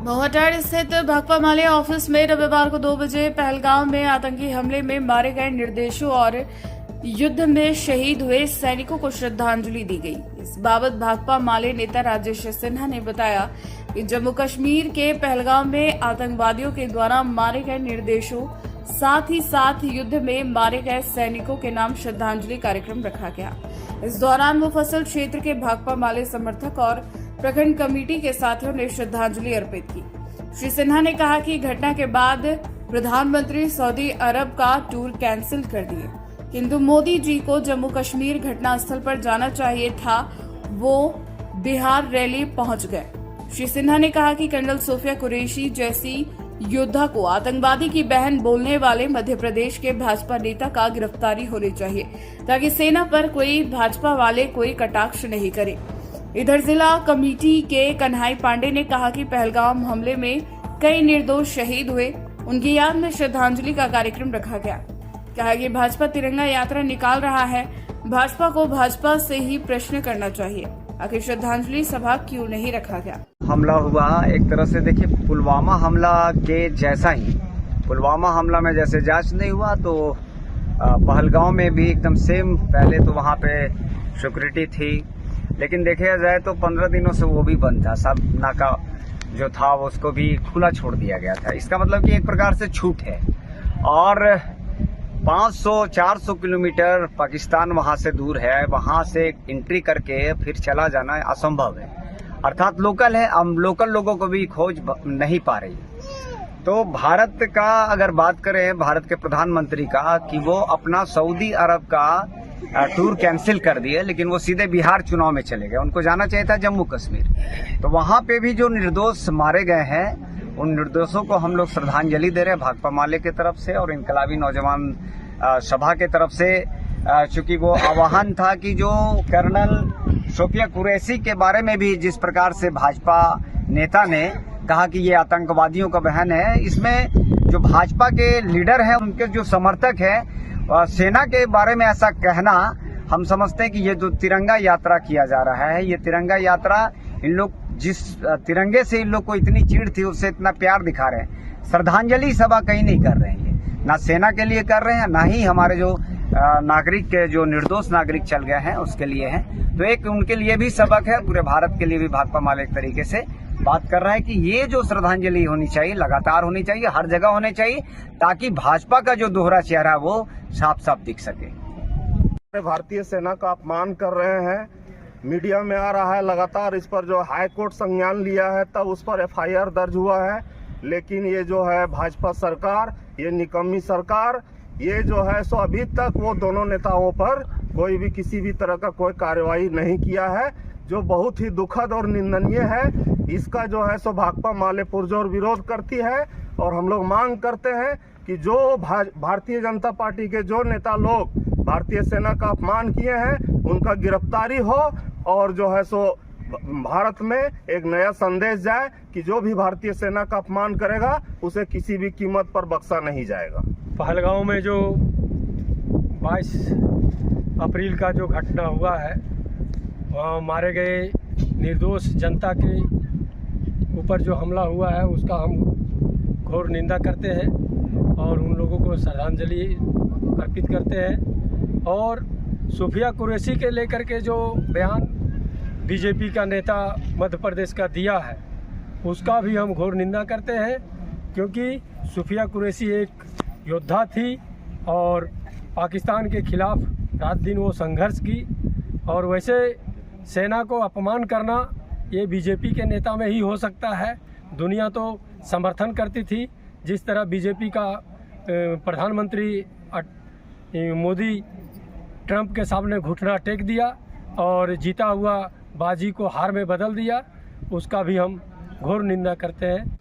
मोहटार स्थित भाकपा माले ऑफिस में रविवार को 2 बजे पहलगाम में आतंकी हमले में मारे गए निर्देशों और युद्ध में शहीद हुए सैनिकों को श्रद्धांजलि दी गई। इस बाबत भाकपा माले नेता राजेश सिन्हा ने बताया कि जम्मू कश्मीर के पहलगाम में आतंकवादियों के द्वारा मारे गए निर्देशों साथ ही साथ युद्ध में मारे गए सैनिकों के नाम श्रद्धांजलि कार्यक्रम रखा गया। इस दौरान मुफस्सिल क्षेत्र के भाकपा माले समर्थक और प्रखंड कमेटी के साथियों ने श्रद्धांजलि अर्पित की। श्री सिन्हा ने कहा कि घटना के बाद प्रधानमंत्री सऊदी अरब का टूर कैंसिल कर दिए, किंतु मोदी जी को जम्मू कश्मीर घटनास्थल पर जाना चाहिए था, वो बिहार रैली पहुंच गए। श्री सिन्हा ने कहा कि कर्नल सोफिया कुरैशी जैसी योद्धा को आतंकवादी की बहन बोलने वाले मध्य प्रदेश के भाजपा नेता का गिरफ्तारी होनी चाहिए, ताकि सेना पर कोई भाजपा वाले कोई कटाक्ष नहीं करे। इधर जिला कमेटी के कन्हाई पांडे ने कहा कि पहलगाम हमले में कई निर्दोष शहीद हुए, उनकी याद में श्रद्धांजलि का कार्यक्रम रखा गया। कहा कि भाजपा तिरंगा यात्रा निकाल रहा है, भाजपा को भाजपा से ही प्रश्न करना चाहिए, आखिर श्रद्धांजलि सभा क्यों नहीं रखा गया। हमला हुआ एक तरह से देखिए पुलवामा हमला के जैसा ही, पुलवामा हमला में जैसे जांच नहीं हुआ तो पहलगांव में भी एकदम सेम। पहले तो वहां पे सिक्योरिटी थी, लेकिन देखा जाए तो 15 दिनों से वो भी बंद था, सब नाका जो था उसको भी खुला छोड़ दिया गया था। इसका मतलब कि एक प्रकार से छूट है और 500-400 किलोमीटर पाकिस्तान वहां से दूर है, वहां से एंट्री करके फिर चला जाना असंभव है, अर्थात लोकल है। हम लोकल लोगों को भी खोज नहीं पा रही। तो भारत का अगर बात करें, भारत के प्रधानमंत्री का, कि वो अपना सऊदी अरब का टूर कैंसिल कर दिए, लेकिन वो सीधे बिहार चुनाव में चले गए। उनको जाना चाहिए था जम्मू कश्मीर। तो वहां पे भी जो निर्दोष मारे गए हैं, उन निर्दोषों को हम लोग श्रद्धांजलि दे रहे हैं भाकपा माले की तरफ से और इनकलाबी नौजवान सभा के तरफ से। चूंकि वो आह्वान था कि जो कर्नल सोफिया कुरैशी के बारे में भी जिस प्रकार से भाजपा नेता ने कहा कि ये आतंकवादियों का बहन है, इसमें जो भाजपा के लीडर हैं, उनके जो समर्थक हैं, सेना के बारे में ऐसा कहना, हम समझते हैं कि ये जो तिरंगा यात्रा किया जा रहा है, ये तिरंगा यात्रा, इन लोग जिस तिरंगे से इन लोग को इतनी चिढ़ थी, उससे इतना प्यार दिखा रहे हैं। श्रद्धांजलि सभा कहीं नहीं कर रहे हैं, ना सेना के लिए कर रहे हैं, ना ही हमारे जो नागरिक के जो निर्दोष नागरिक चल गए हैं उसके लिए है। तो एक उनके लिए भी सबक है, पूरे भारत के लिए भी भाकपा माले एक तरीके से बात कर रहा है कि ये जो श्रद्धांजलि होनी चाहिए, लगातार होनी चाहिए, हर जगह होनी चाहिए, ताकि भाजपा का जो दोहरा चेहरा वो साफ साफ दिख सके। भारतीय सेना का अपमान कर रहे हैं, मीडिया में आ रहा है लगातार। इस पर जो हाई कोर्ट संज्ञान लिया है तब उस पर FIR दर्ज हुआ है, लेकिन ये जो है भाजपा सरकार, ये निकम्मी सरकार, ये जो है सो अभी तक वो दोनों नेताओं पर कोई भी किसी भी तरह का कोई कार्रवाई नहीं किया है, जो बहुत ही दुखद और निंदनीय है। इसका जो है सो भाकपा माले पुरजोर विरोध करती है और हम लोग मांग करते हैं कि जो भारतीय जनता पार्टी के जो नेता लोग भारतीय सेना का अपमान किए हैं, उनका गिरफ्तारी हो और जो है सो भारत में एक नया संदेश जाए कि जो भी भारतीय सेना का अपमान करेगा उसे किसी भी कीमत पर बख्शा नहीं जाएगा। पहलगांव में जो 22 अप्रैल का जो घटना हुआ है, वहाँ मारे गए निर्दोष जनता के ऊपर जो हमला हुआ है, उसका हम घोर निंदा करते हैं और उन लोगों को श्रद्धांजलि अर्पित करते हैं। और सोफिया कुरैशी के लेकर के जो बयान बीजेपी का नेता मध्य प्रदेश का दिया है, उसका भी हम घोर निंदा करते हैं, क्योंकि सोफिया कुरैशी एक योद्धा थी और पाकिस्तान के खिलाफ रात दिन वो संघर्ष की। और वैसे सेना को अपमान करना ये बीजेपी के नेता में ही हो सकता है। दुनिया तो समर्थन करती थी, जिस तरह बीजेपी का प्रधानमंत्री मोदी ट्रंप के सामने घुटना टेक दिया और जीता हुआ बाजी को हार में बदल दिया, उसका भी हम घोर निंदा करते हैं।